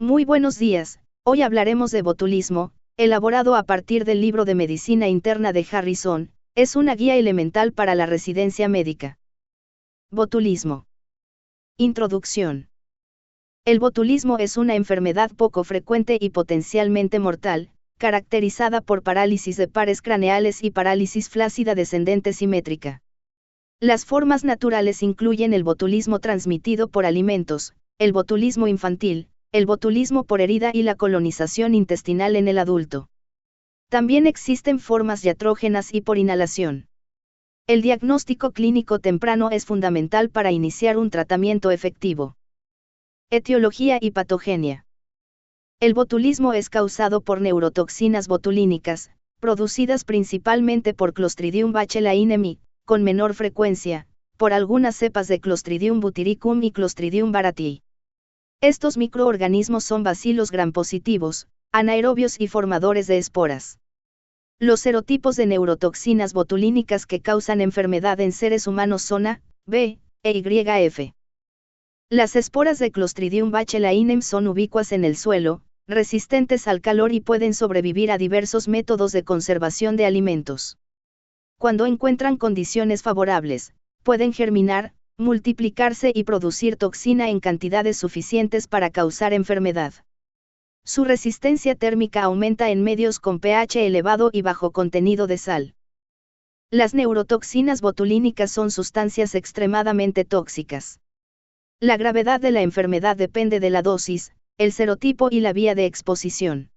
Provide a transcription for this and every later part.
Muy buenos días, hoy hablaremos de botulismo, elaborado a partir del libro de Medicina Interna de Harrison, es una guía elemental para la residencia médica. Botulismo. Introducción. El botulismo es una enfermedad poco frecuente y potencialmente mortal, caracterizada por parálisis de pares craneales y parálisis flácida descendente simétrica. Las formas naturales incluyen el botulismo transmitido por alimentos, el botulismo infantil, el botulismo por herida y la colonización intestinal en el adulto. También existen formas diatrógenas y por inhalación. El diagnóstico clínico temprano es fundamental para iniciar un tratamiento efectivo. Etiología y patogenia. El botulismo es causado por neurotoxinas botulínicas, producidas principalmente por Clostridium botulinum y, con menor frecuencia, por algunas cepas de Clostridium butyricum y Clostridium baratii. Estos microorganismos son bacilos gram-positivos, anaerobios y formadores de esporas. Los serotipos de neurotoxinas botulínicas que causan enfermedad en seres humanos son A, B, e YF. Las esporas de Clostridium botulinum son ubicuas en el suelo, resistentes al calor y pueden sobrevivir a diversos métodos de conservación de alimentos. Cuando encuentran condiciones favorables, pueden germinar, multiplicarse y producir toxina en cantidades suficientes para causar enfermedad. Su resistencia térmica aumenta en medios con pH elevado y bajo contenido de sal. Las neurotoxinas botulínicas son sustancias extremadamente tóxicas. La gravedad de la enfermedad depende de la dosis, el serotipo y la vía de exposición.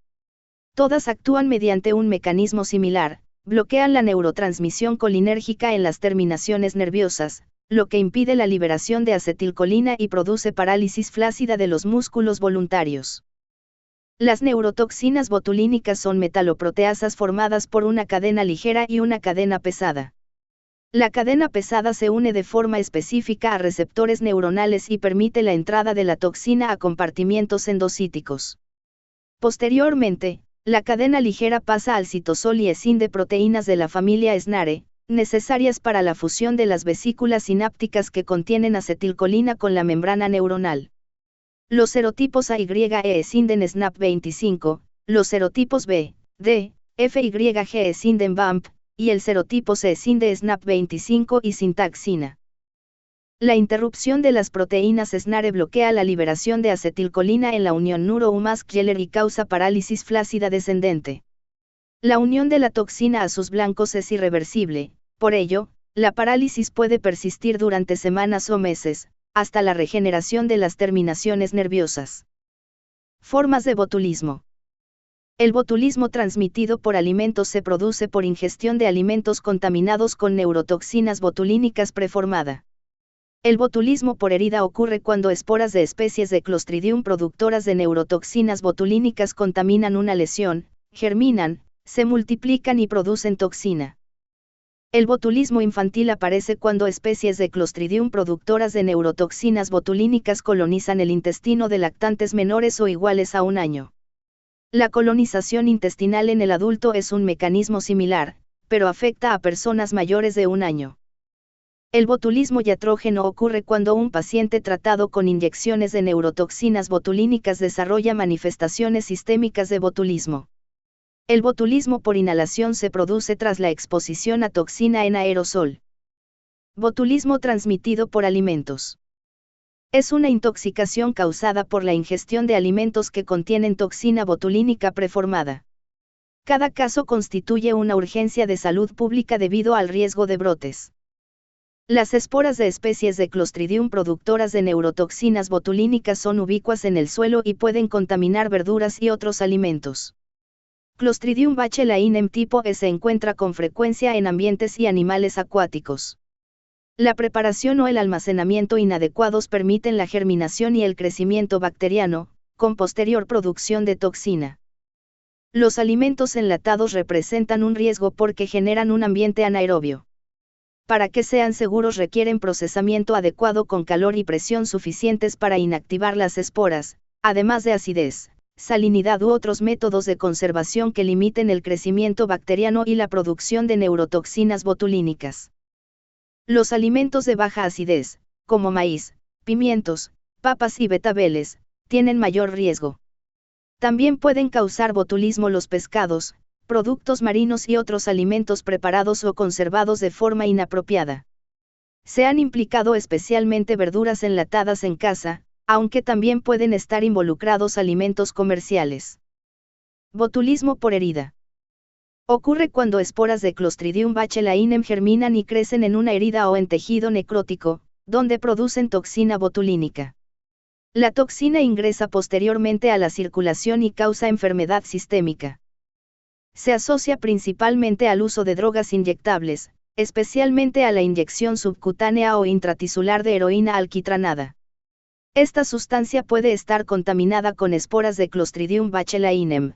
Todas actúan mediante un mecanismo similar, bloquean la neurotransmisión colinérgica en las terminaciones nerviosas, lo que impide la liberación de acetilcolina y produce parálisis flácida de los músculos voluntarios. Las neurotoxinas botulínicas son metaloproteasas formadas por una cadena ligera y una cadena pesada. La cadena pesada se une de forma específica a receptores neuronales y permite la entrada de la toxina a compartimientos endocíticos. Posteriormente, la cadena ligera pasa al citosol y escinde de proteínas de la familia SNARE, necesarias para la fusión de las vesículas sinápticas que contienen acetilcolina con la membrana neuronal. Los serotipos A y E escinden SNAP25, los serotipos B, D, F y G escinden BAMP, y el serotipo C escinde SNAP25 y sintaxina. La interrupción de las proteínas SNARE bloquea la liberación de acetilcolina en la unión neuro-muscular y causa parálisis flácida descendente. La unión de la toxina a sus blancos es irreversible, por ello, la parálisis puede persistir durante semanas o meses, hasta la regeneración de las terminaciones nerviosas. Formas de botulismo. El botulismo transmitido por alimentos se produce por ingestión de alimentos contaminados con neurotoxinas botulínicas preformada. El botulismo por herida ocurre cuando esporas de especies de Clostridium productoras de neurotoxinas botulínicas contaminan una lesión, germinan, se multiplican y producen toxina. El botulismo infantil aparece cuando especies de Clostridium productoras de neurotoxinas botulínicas colonizan el intestino de lactantes menores o iguales a 1 año. La colonización intestinal en el adulto es un mecanismo similar, pero afecta a personas mayores de 1 año. El botulismo diatrógeno ocurre cuando un paciente tratado con inyecciones de neurotoxinas botulínicas desarrolla manifestaciones sistémicas de botulismo. El botulismo por inhalación se produce tras la exposición a toxina en aerosol. Botulismo transmitido por alimentos. Es una intoxicación causada por la ingestión de alimentos que contienen toxina botulínica preformada. Cada caso constituye una urgencia de salud pública debido al riesgo de brotes. Las esporas de especies de Clostridium productoras de neurotoxinas botulínicas son ubicuas en el suelo y pueden contaminar verduras y otros alimentos. Clostridium botulinum tipo E se encuentra con frecuencia en ambientes y animales acuáticos. La preparación o el almacenamiento inadecuados permiten la germinación y el crecimiento bacteriano, con posterior producción de toxina. Los alimentos enlatados representan un riesgo porque generan un ambiente anaerobio. Para que sean seguros requieren procesamiento adecuado con calor y presión suficientes para inactivar las esporas, además de acidez, salinidad u otros métodos de conservación que limiten el crecimiento bacteriano y la producción de neurotoxinas botulínicas. Los alimentos de baja acidez, como maíz, pimientos, papas y betabeles, tienen mayor riesgo. También pueden causar botulismo los pescados, productos marinos y otros alimentos preparados o conservados de forma inapropiada. Se han implicado especialmente verduras enlatadas en casa, aunque también pueden estar involucrados alimentos comerciales. Botulismo por herida. Ocurre cuando esporas de Clostridium botulinum germinan y crecen en una herida o en tejido necrótico, donde producen toxina botulínica. La toxina ingresa posteriormente a la circulación y causa enfermedad sistémica. Se asocia principalmente al uso de drogas inyectables, especialmente a la inyección subcutánea o intratisular de heroína alquitranada. Esta sustancia puede estar contaminada con esporas de Clostridium botulinum.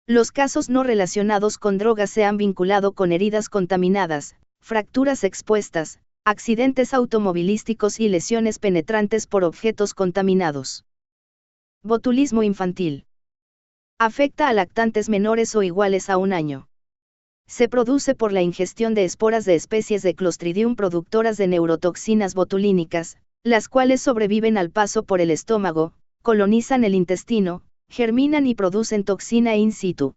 Los casos no relacionados con drogas se han vinculado con heridas contaminadas, fracturas expuestas, accidentes automovilísticos y lesiones penetrantes por objetos contaminados. Botulismo infantil. Afecta a lactantes menores o iguales a 1 año. Se produce por la ingestión de esporas de especies de Clostridium productoras de neurotoxinas botulínicas, las cuales sobreviven al paso por el estómago, colonizan el intestino, germinan y producen toxina in situ.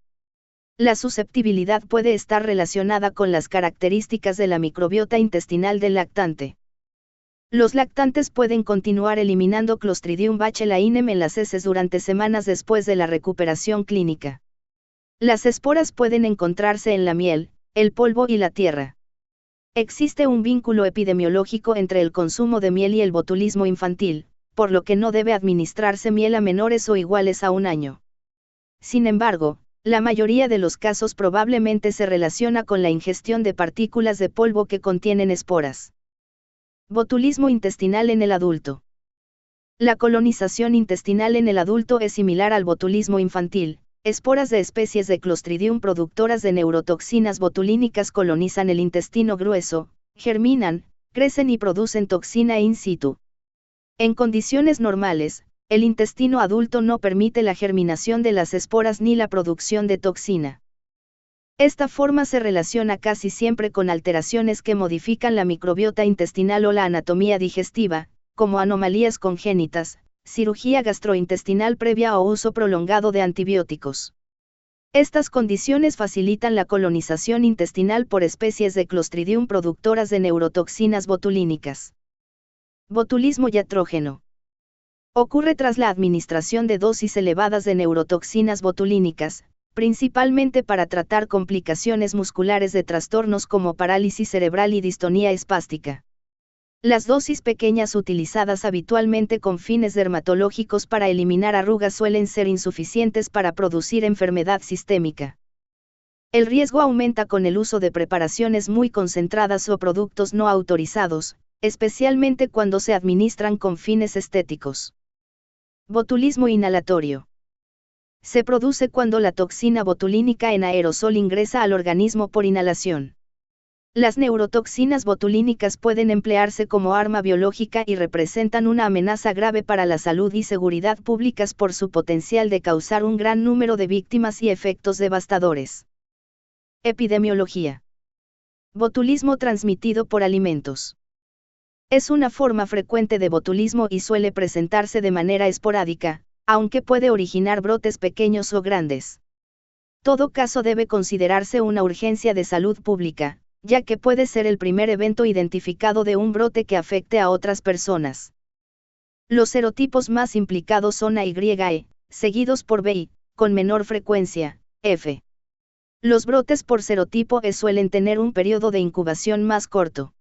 La susceptibilidad puede estar relacionada con las características de la microbiota intestinal del lactante. Los lactantes pueden continuar eliminando Clostridium botulinum en las heces durante semanas después de la recuperación clínica. Las esporas pueden encontrarse en la miel, el polvo y la tierra. Existe un vínculo epidemiológico entre el consumo de miel y el botulismo infantil, por lo que no debe administrarse miel a menores o iguales a 1 año. Sin embargo, la mayoría de los casos probablemente se relaciona con la ingestión de partículas de polvo que contienen esporas. Botulismo intestinal en el adulto. La colonización intestinal en el adulto es similar al botulismo infantil. Esporas de especies de Clostridium productoras de neurotoxinas botulínicas colonizan el intestino grueso, germinan, crecen y producen toxina in situ. En condiciones normales, el intestino adulto no permite la germinación de las esporas ni la producción de toxina. Esta forma se relaciona casi siempre con alteraciones que modifican la microbiota intestinal o la anatomía digestiva, como anomalías congénitas, cirugía gastrointestinal previa o uso prolongado de antibióticos. Estas condiciones facilitan la colonización intestinal por especies de Clostridium productoras de neurotoxinas botulínicas. Botulismo iatrógeno. Ocurre tras la administración de dosis elevadas de neurotoxinas botulínicas, principalmente para tratar complicaciones musculares de trastornos como parálisis cerebral y distonía espástica. Las dosis pequeñas utilizadas habitualmente con fines dermatológicos para eliminar arrugas suelen ser insuficientes para producir enfermedad sistémica. El riesgo aumenta con el uso de preparaciones muy concentradas o productos no autorizados, especialmente cuando se administran con fines estéticos. Botulismo inhalatorio. Se produce cuando la toxina botulínica en aerosol ingresa al organismo por inhalación. Las neurotoxinas botulínicas pueden emplearse como arma biológica y representan una amenaza grave para la salud y seguridad públicas por su potencial de causar un gran número de víctimas y efectos devastadores. Epidemiología. Botulismo transmitido por alimentos. Es una forma frecuente de botulismo y suele presentarse de manera esporádica, aunque puede originar brotes pequeños o grandes. Todo caso debe considerarse una urgencia de salud pública, ya que puede ser el primer evento identificado de un brote que afecte a otras personas. Los serotipos más implicados son A y E, seguidos por B y, con menor frecuencia, F. Los brotes por serotipo E suelen tener un periodo de incubación más corto.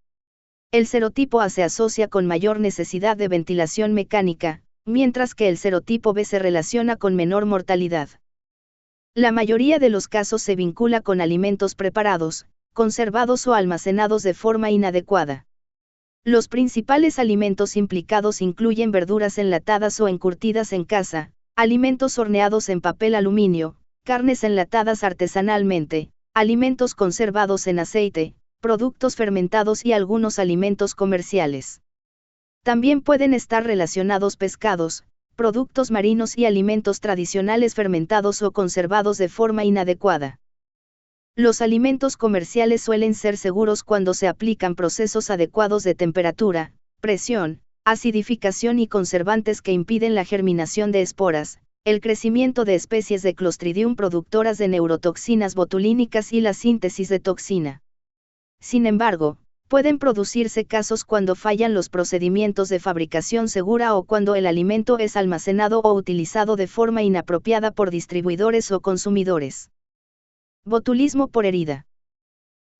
El serotipo A se asocia con mayor necesidad de ventilación mecánica, mientras que el serotipo B se relaciona con menor mortalidad. La mayoría de los casos se vincula con alimentos preparados, conservados o almacenados de forma inadecuada. Los principales alimentos implicados incluyen verduras enlatadas o encurtidas en casa, alimentos horneados en papel aluminio, carnes enlatadas artesanalmente, alimentos conservados en aceite, productos fermentados y algunos alimentos comerciales. También pueden estar relacionados pescados, productos marinos y alimentos tradicionales fermentados o conservados de forma inadecuada. Los alimentos comerciales suelen ser seguros cuando se aplican procesos adecuados de temperatura, presión, acidificación y conservantes que impiden la germinación de esporas, el crecimiento de especies de Clostridium productoras de neurotoxinas botulínicas y la síntesis de toxina. Sin embargo, pueden producirse casos cuando fallan los procedimientos de fabricación segura o cuando el alimento es almacenado o utilizado de forma inapropiada por distribuidores o consumidores. Botulismo por herida.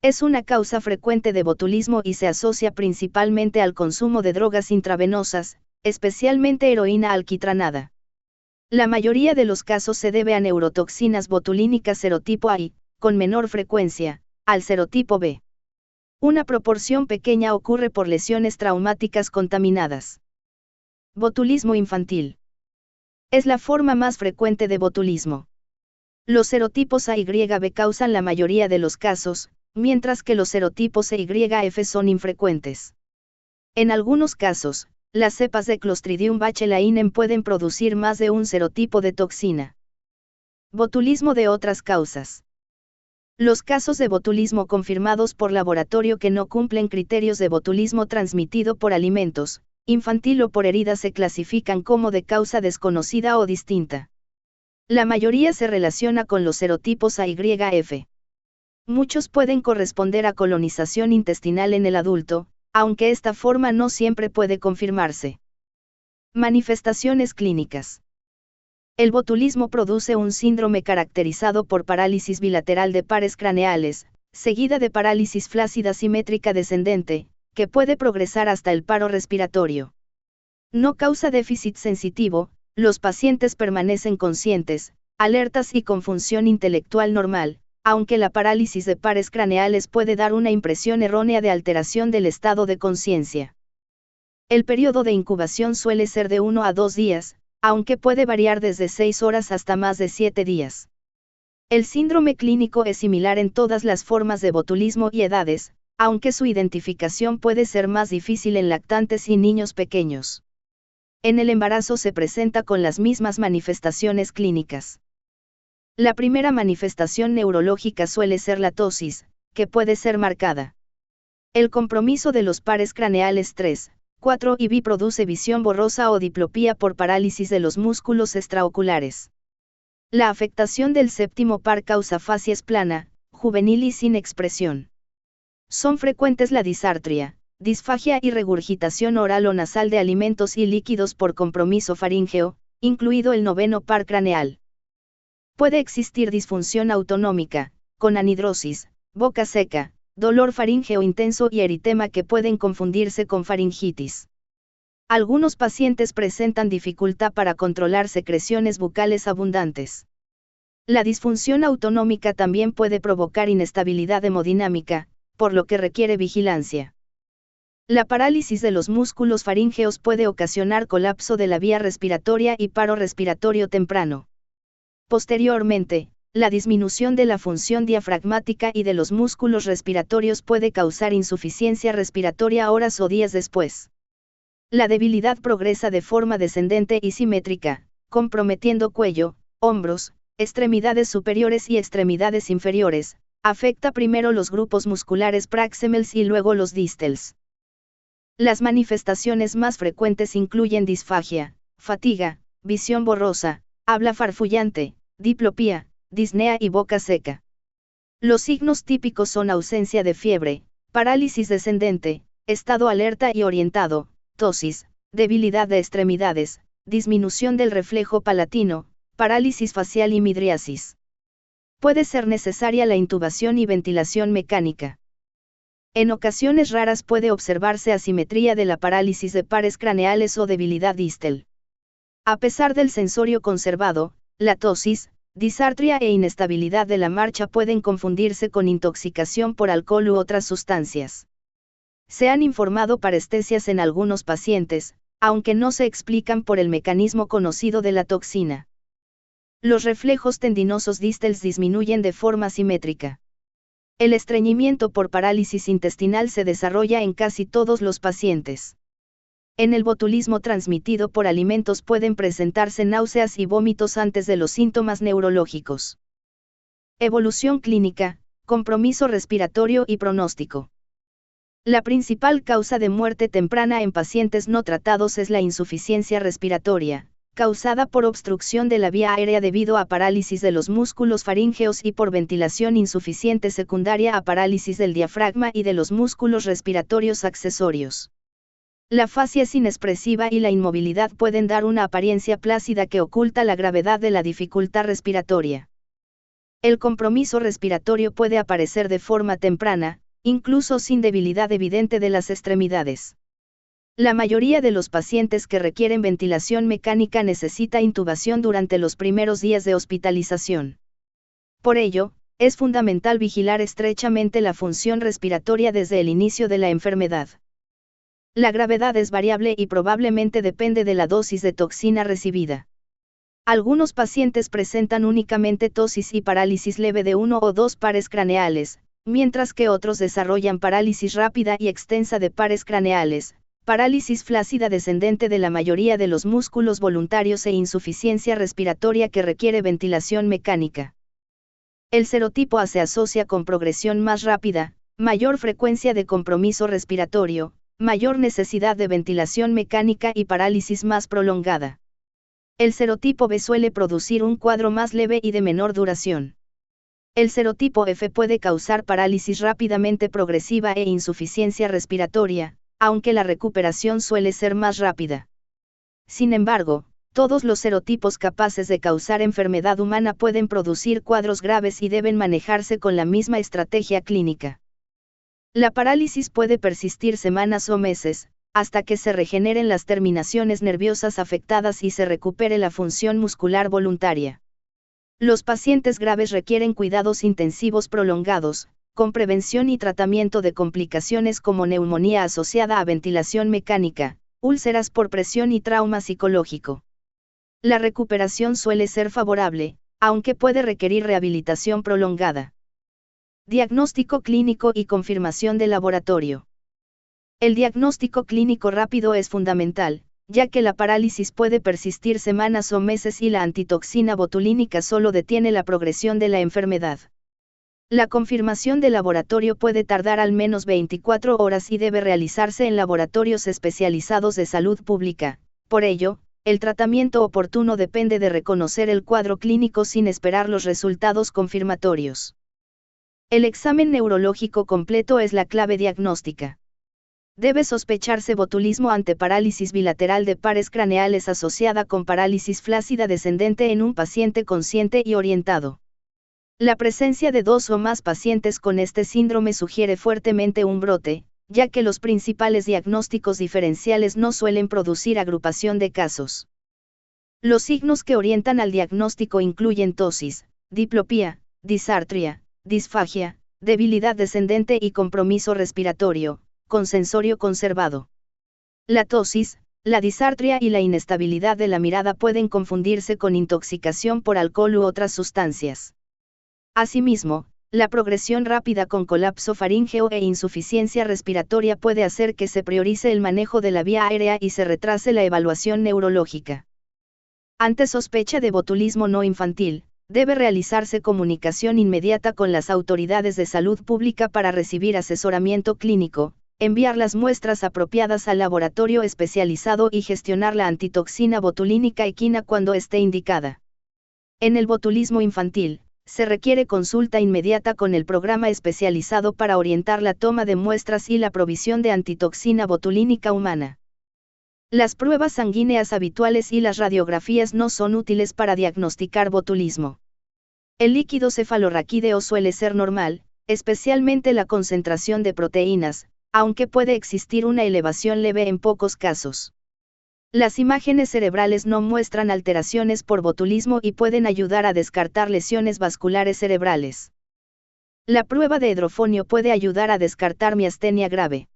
Es una causa frecuente de botulismo y se asocia principalmente al consumo de drogas intravenosas, especialmente heroína alquitranada. La mayoría de los casos se debe a neurotoxinas botulínicas serotipo A y, con menor frecuencia, al serotipo B. Una proporción pequeña ocurre por lesiones traumáticas contaminadas. Botulismo infantil. Es la forma más frecuente de botulismo. Los serotipos A y B causan la mayoría de los casos, mientras que los serotipos E y F son infrecuentes. En algunos casos, las cepas de Clostridium botulinum pueden producir más de un serotipo de toxina. Botulismo de otras causas. Los casos de botulismo confirmados por laboratorio que no cumplen criterios de botulismo transmitido por alimentos, infantil o por heridas se clasifican como de causa desconocida o distinta. La mayoría se relaciona con los serotipos A y F. Muchos pueden corresponder a colonización intestinal en el adulto, aunque esta forma no siempre puede confirmarse. Manifestaciones clínicas. El botulismo produce un síndrome caracterizado por parálisis bilateral de pares craneales, seguida de parálisis flácida simétrica descendente, que puede progresar hasta el paro respiratorio. No causa déficit sensitivo, los pacientes permanecen conscientes, alertas y con función intelectual normal, aunque la parálisis de pares craneales puede dar una impresión errónea de alteración del estado de conciencia. El periodo de incubación suele ser de 1 a 2 días, aunque puede variar desde 6 horas hasta más de 7 días. El síndrome clínico es similar en todas las formas de botulismo y edades, aunque su identificación puede ser más difícil en lactantes y niños pequeños. En el embarazo se presenta con las mismas manifestaciones clínicas. La primera manifestación neurológica suele ser la ptosis, que puede ser marcada. El compromiso de los pares craneales 3, 4 y B produce visión borrosa o diplopía por parálisis de los músculos extraoculares. La afectación del séptimo par causa facies plana, juvenil y sin expresión. Son frecuentes la disartria, disfagia y regurgitación oral o nasal de alimentos y líquidos por compromiso faríngeo, incluido el noveno par craneal. Puede existir disfunción autonómica, con anhidrosis, boca seca, dolor faríngeo intenso y eritema que pueden confundirse con faringitis. Algunos pacientes presentan dificultad para controlar secreciones bucales abundantes. La disfunción autonómica también puede provocar inestabilidad hemodinámica, por lo que requiere vigilancia. La parálisis de los músculos faríngeos puede ocasionar colapso de la vía respiratoria y paro respiratorio temprano. Posteriormente, la disminución de la función diafragmática y de los músculos respiratorios puede causar insuficiencia respiratoria horas o días después. La debilidad progresa de forma descendente y simétrica, comprometiendo cuello, hombros, extremidades superiores y extremidades inferiores, afecta primero los grupos musculares praximals y luego los distals. Las manifestaciones más frecuentes incluyen disfagia, fatiga, visión borrosa, habla farfullante, diplopía, disnea y boca seca. Los signos típicos son ausencia de fiebre, parálisis descendente, estado alerta y orientado, ptosis, debilidad de extremidades, disminución del reflejo palatino, parálisis facial y midriasis. Puede ser necesaria la intubación y ventilación mecánica. En ocasiones raras puede observarse asimetría de la parálisis de pares craneales o debilidad distal. A pesar del sensorio conservado, la ptosis, disartria e inestabilidad de la marcha pueden confundirse con intoxicación por alcohol u otras sustancias. Se han informado parestesias en algunos pacientes, aunque no se explican por el mecanismo conocido de la toxina. Los reflejos tendinosos distals disminuyen de forma simétrica. El estreñimiento por parálisis intestinal se desarrolla en casi todos los pacientes. En el botulismo transmitido por alimentos pueden presentarse náuseas y vómitos antes de los síntomas neurológicos. Evolución clínica, compromiso respiratorio y pronóstico. La principal causa de muerte temprana en pacientes no tratados es la insuficiencia respiratoria, causada por obstrucción de la vía aérea debido a parálisis de los músculos faríngeos y por ventilación insuficiente secundaria a parálisis del diafragma y de los músculos respiratorios accesorios. La facies inexpresiva y la inmovilidad pueden dar una apariencia plácida que oculta la gravedad de la dificultad respiratoria. El compromiso respiratorio puede aparecer de forma temprana, incluso sin debilidad evidente de las extremidades. La mayoría de los pacientes que requieren ventilación mecánica necesita intubación durante los primeros días de hospitalización. Por ello, es fundamental vigilar estrechamente la función respiratoria desde el inicio de la enfermedad. La gravedad es variable y probablemente depende de la dosis de toxina recibida. Algunos pacientes presentan únicamente tosis y parálisis leve de 1 o 2 pares craneales, mientras que otros desarrollan parálisis rápida y extensa de pares craneales, parálisis flácida descendente de la mayoría de los músculos voluntarios e insuficiencia respiratoria que requiere ventilación mecánica. El serotipo A se asocia con progresión más rápida, mayor frecuencia de compromiso respiratorio, mayor necesidad de ventilación mecánica y parálisis más prolongada. El serotipo B suele producir un cuadro más leve y de menor duración. El serotipo F puede causar parálisis rápidamente progresiva e insuficiencia respiratoria, aunque la recuperación suele ser más rápida. Sin embargo, todos los serotipos capaces de causar enfermedad humana pueden producir cuadros graves y deben manejarse con la misma estrategia clínica. La parálisis puede persistir semanas o meses, hasta que se regeneren las terminaciones nerviosas afectadas y se recupere la función muscular voluntaria. Los pacientes graves requieren cuidados intensivos prolongados, con prevención y tratamiento de complicaciones como neumonía asociada a ventilación mecánica, úlceras por presión y trauma psicológico. La recuperación suele ser favorable, aunque puede requerir rehabilitación prolongada. Diagnóstico clínico y confirmación de laboratorio. El diagnóstico clínico rápido es fundamental, ya que la parálisis puede persistir semanas o meses y la antitoxina botulínica solo detiene la progresión de la enfermedad. La confirmación de laboratorio puede tardar al menos 24 horas y debe realizarse en laboratorios especializados de salud pública. Por ello, el tratamiento oportuno depende de reconocer el cuadro clínico sin esperar los resultados confirmatorios. El examen neurológico completo es la clave diagnóstica. Debe sospecharse botulismo ante parálisis bilateral de pares craneales asociada con parálisis flácida descendente en un paciente consciente y orientado. La presencia de 2 o más pacientes con este síndrome sugiere fuertemente un brote, ya que los principales diagnósticos diferenciales no suelen producir agrupación de casos. Los signos que orientan al diagnóstico incluyen tosis, diplopía, disartria, disfagia, debilidad descendente y compromiso respiratorio, con sensorio conservado. La tosis, la disartria y la inestabilidad de la mirada pueden confundirse con intoxicación por alcohol u otras sustancias. Asimismo, la progresión rápida con colapso faríngeo e insuficiencia respiratoria puede hacer que se priorice el manejo de la vía aérea y se retrase la evaluación neurológica. Ante sospecha de botulismo no infantil, debe realizarse comunicación inmediata con las autoridades de salud pública para recibir asesoramiento clínico, enviar las muestras apropiadas al laboratorio especializado y gestionar la antitoxina botulínica equina cuando esté indicada. En el botulismo infantil, se requiere consulta inmediata con el programa especializado para orientar la toma de muestras y la provisión de antitoxina botulínica humana. Las pruebas sanguíneas habituales y las radiografías no son útiles para diagnosticar botulismo. El líquido cefalorraquídeo suele ser normal, especialmente la concentración de proteínas, aunque puede existir una elevación leve en pocos casos. Las imágenes cerebrales no muestran alteraciones por botulismo y pueden ayudar a descartar lesiones vasculares cerebrales. La prueba de hidrofonio puede ayudar a descartar miastenia grave.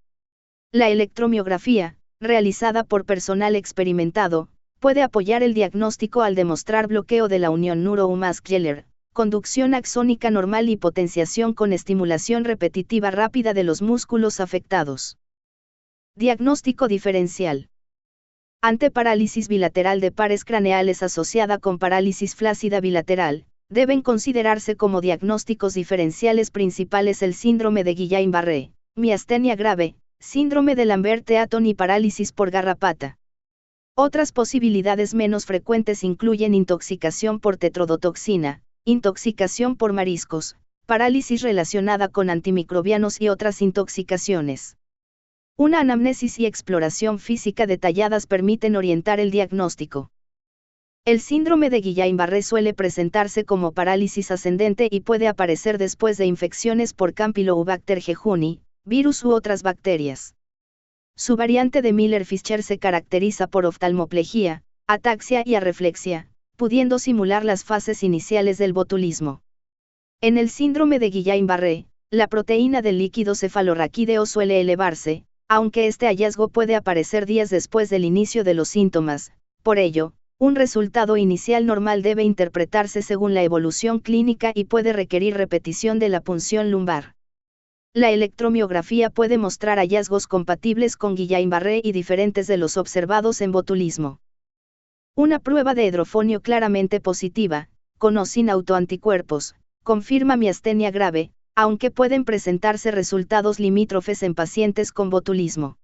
La electromiografía, realizada por personal experimentado, puede apoyar el diagnóstico al demostrar bloqueo de la unión neuro-muscular, conducción axónica normal y potenciación con estimulación repetitiva rápida de los músculos afectados. Diagnóstico diferencial. Ante parálisis bilateral de pares craneales asociada con parálisis flácida bilateral, deben considerarse como diagnósticos diferenciales principales el síndrome de Guillain-Barré, miastenia grave, síndrome de Lambert-Eaton y parálisis por garrapata. Otras posibilidades menos frecuentes incluyen intoxicación por tetrodotoxina, intoxicación por mariscos, parálisis relacionada con antimicrobianos y otras intoxicaciones. Una anamnesis y exploración física detalladas permiten orientar el diagnóstico. El síndrome de Guillain-Barré suele presentarse como parálisis ascendente y puede aparecer después de infecciones por Campylobacter jejuni, virus u otras bacterias. Su variante de Miller-Fischer se caracteriza por oftalmoplegia, ataxia y arreflexia, pudiendo simular las fases iniciales del botulismo. En el síndrome de Guillain-Barré, la proteína del líquido cefalorraquídeo suele elevarse, aunque este hallazgo puede aparecer días después del inicio de los síntomas. Por ello, un resultado inicial normal debe interpretarse según la evolución clínica y puede requerir repetición de la punción lumbar. La electromiografía puede mostrar hallazgos compatibles con Guillain-Barré y diferentes de los observados en botulismo. Una prueba de hidrofonio claramente positiva, con o sin autoanticuerpos, confirma miastenia grave, aunque pueden presentarse resultados limítrofes en pacientes con botulismo.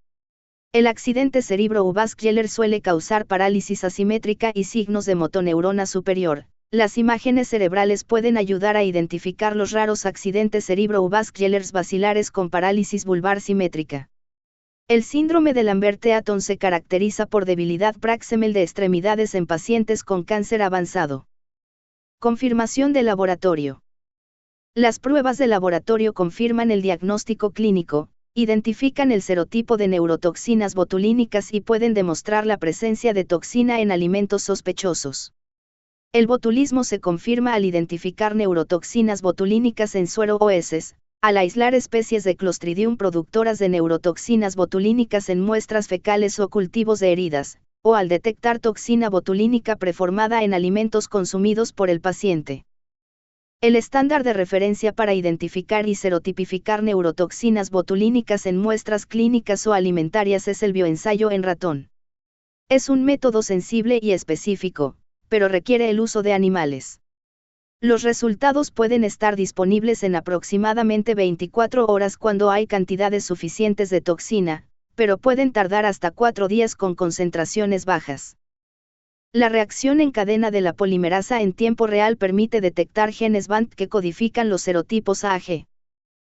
El accidente cerebrovascular suele causar parálisis asimétrica y signos de motoneurona superior. Las imágenes cerebrales pueden ayudar a identificar los raros accidentes cerebrovasculares basilares con parálisis vulvar simétrica. El síndrome de Lambert-Eaton se caracteriza por debilidad proximal de extremidades en pacientes con cáncer avanzado. Confirmación de laboratorio. Las pruebas de laboratorio confirman el diagnóstico clínico, identifican el serotipo de neurotoxinas botulínicas y pueden demostrar la presencia de toxina en alimentos sospechosos. El botulismo se confirma al identificar neurotoxinas botulínicas en suero o heces, al aislar especies de Clostridium productoras de neurotoxinas botulínicas en muestras fecales o cultivos de heridas, o al detectar toxina botulínica preformada en alimentos consumidos por el paciente. El estándar de referencia para identificar y serotipificar neurotoxinas botulínicas en muestras clínicas o alimentarias es el bioensayo en ratón. Es un método sensible y específico, pero requiere el uso de animales. Los resultados pueden estar disponibles en aproximadamente 24 horas cuando hay cantidades suficientes de toxina, pero pueden tardar hasta 4 días con concentraciones bajas. La reacción en cadena de la polimerasa en tiempo real permite detectar genes BANT que codifican los serotipos AG.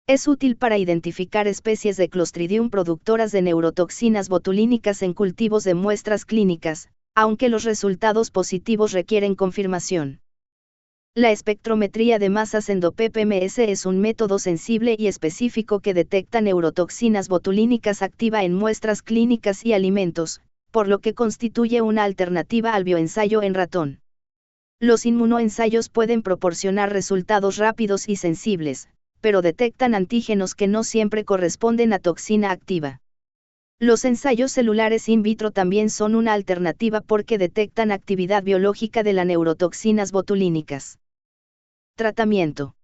Es útil para identificar especies de Clostridium productoras de neurotoxinas botulínicas en cultivos de muestras clínicas, aunque los resultados positivos requieren confirmación. La espectrometría de masas endo-PPMS es un método sensible y específico que detecta neurotoxinas botulínicas activa en muestras clínicas y alimentos, por lo que constituye una alternativa al bioensayo en ratón. Los inmunoensayos pueden proporcionar resultados rápidos y sensibles, pero detectan antígenos que no siempre corresponden a toxina activa. Los ensayos celulares in vitro también son una alternativa porque detectan actividad biológica de las neurotoxinas botulínicas. Tratamiento.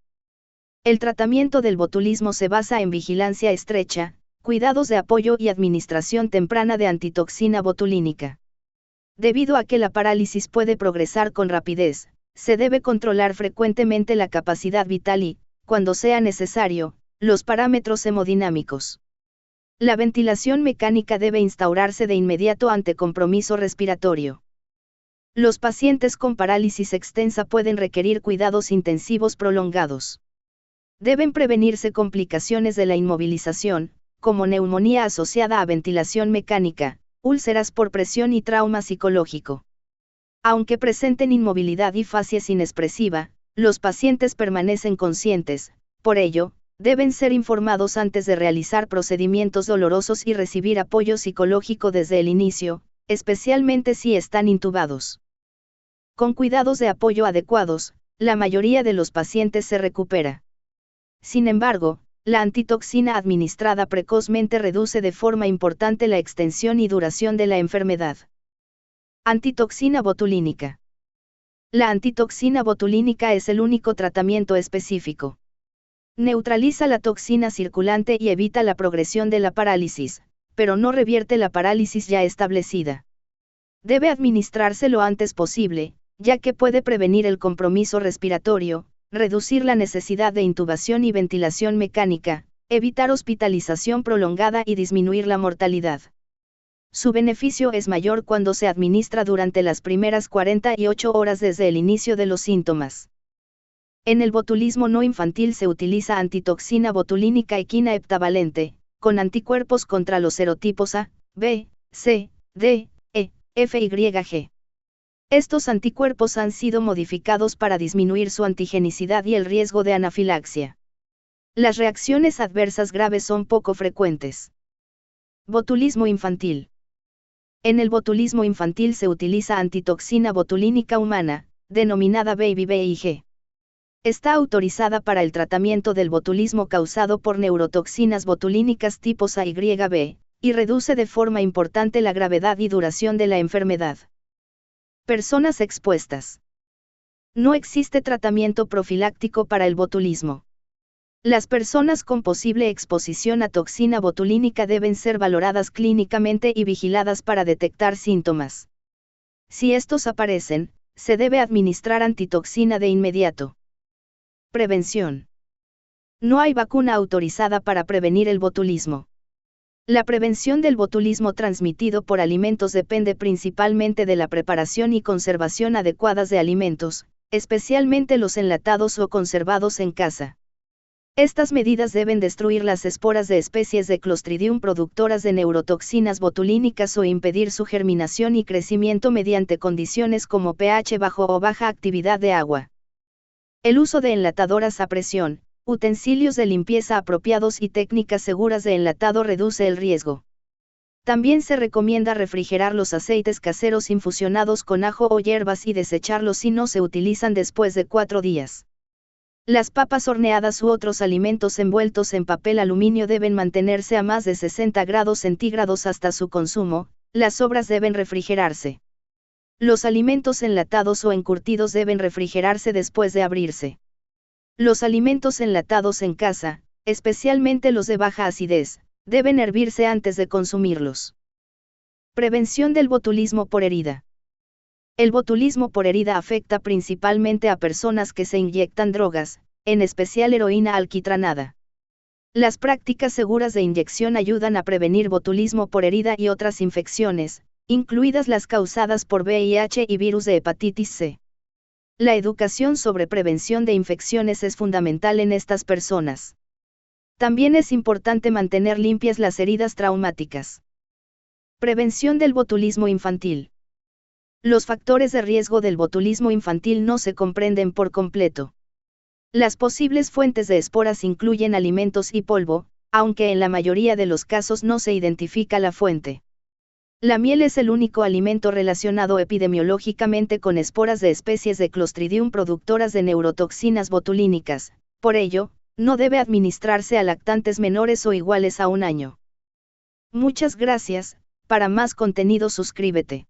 El tratamiento del botulismo se basa en vigilancia estrecha, cuidados de apoyo y administración temprana de antitoxina botulínica. Debido a que la parálisis puede progresar con rapidez, se debe controlar frecuentemente la capacidad vital y, cuando sea necesario, los parámetros hemodinámicos. La ventilación mecánica debe instaurarse de inmediato ante compromiso respiratorio. Los pacientes con parálisis extensa pueden requerir cuidados intensivos prolongados. Deben prevenirse complicaciones de la inmovilización, como neumonía asociada a ventilación mecánica, úlceras por presión y trauma psicológico. Aunque presenten inmovilidad y facies inexpresiva, los pacientes permanecen conscientes, por ello, deben ser informados antes de realizar procedimientos dolorosos y recibir apoyo psicológico desde el inicio, especialmente si están intubados. Con cuidados de apoyo adecuados, la mayoría de los pacientes se recupera. Sin embargo, la antitoxina administrada precozmente reduce de forma importante la extensión y duración de la enfermedad. Antitoxina botulínica. La antitoxina botulínica es el único tratamiento específico. Neutraliza la toxina circulante y evita la progresión de la parálisis, pero no revierte la parálisis ya establecida. Debe administrarse lo antes posible, ya que puede prevenir el compromiso respiratorio, reducir la necesidad de intubación y ventilación mecánica, evitar hospitalización prolongada y disminuir la mortalidad. Su beneficio es mayor cuando se administra durante las primeras 48 horas desde el inicio de los síntomas. En el botulismo no infantil se utiliza antitoxina botulínica equina heptavalente, con anticuerpos contra los serotipos A, B, C, D, E, F y G. Estos anticuerpos han sido modificados para disminuir su antigenicidad y el riesgo de anafilaxia. Las reacciones adversas graves son poco frecuentes. Botulismo infantil. En el botulismo infantil se utiliza antitoxina botulínica humana, denominada Baby BIG. Está autorizada para el tratamiento del botulismo causado por neurotoxinas botulínicas tipos A y B, y reduce de forma importante la gravedad y duración de la enfermedad. Personas expuestas. No existe tratamiento profiláctico para el botulismo. Las personas con posible exposición a toxina botulínica deben ser valoradas clínicamente y vigiladas para detectar síntomas. Si estos aparecen, se debe administrar antitoxina de inmediato. Prevención. No hay vacuna autorizada para prevenir el botulismo. La prevención del botulismo transmitido por alimentos depende principalmente de la preparación y conservación adecuadas de alimentos, especialmente los enlatados o conservados en casa. Estas medidas deben destruir las esporas de especies de Clostridium productoras de neurotoxinas botulínicas o impedir su germinación y crecimiento mediante condiciones como pH bajo o baja actividad de agua. El uso de enlatadoras a presión, utensilios de limpieza apropiados y técnicas seguras de enlatado reduce el riesgo. También se recomienda refrigerar los aceites caseros infusionados con ajo o hierbas y desecharlos si no se utilizan después de 4 días. Las papas horneadas u otros alimentos envueltos en papel aluminio deben mantenerse a más de 60 grados centígrados hasta su consumo, las sobras deben refrigerarse. Los alimentos enlatados o encurtidos deben refrigerarse después de abrirse. Los alimentos enlatados en casa, especialmente los de baja acidez, deben hervirse antes de consumirlos. Prevención del botulismo por herida. El botulismo por herida afecta principalmente a personas que se inyectan drogas, en especial heroína alquitranada. Las prácticas seguras de inyección ayudan a prevenir botulismo por herida y otras infecciones, incluidas las causadas por VIH y virus de hepatitis C. La educación sobre prevención de infecciones es fundamental en estas personas. También es importante mantener limpias las heridas traumáticas. Prevención del botulismo infantil. Los factores de riesgo del botulismo infantil no se comprenden por completo. Las posibles fuentes de esporas incluyen alimentos y polvo, aunque en la mayoría de los casos no se identifica la fuente. La miel es el único alimento relacionado epidemiológicamente con esporas de especies de Clostridium productoras de neurotoxinas botulínicas, por ello, no debe administrarse a lactantes menores o iguales a 1 año. Muchas gracias, para más contenido suscríbete.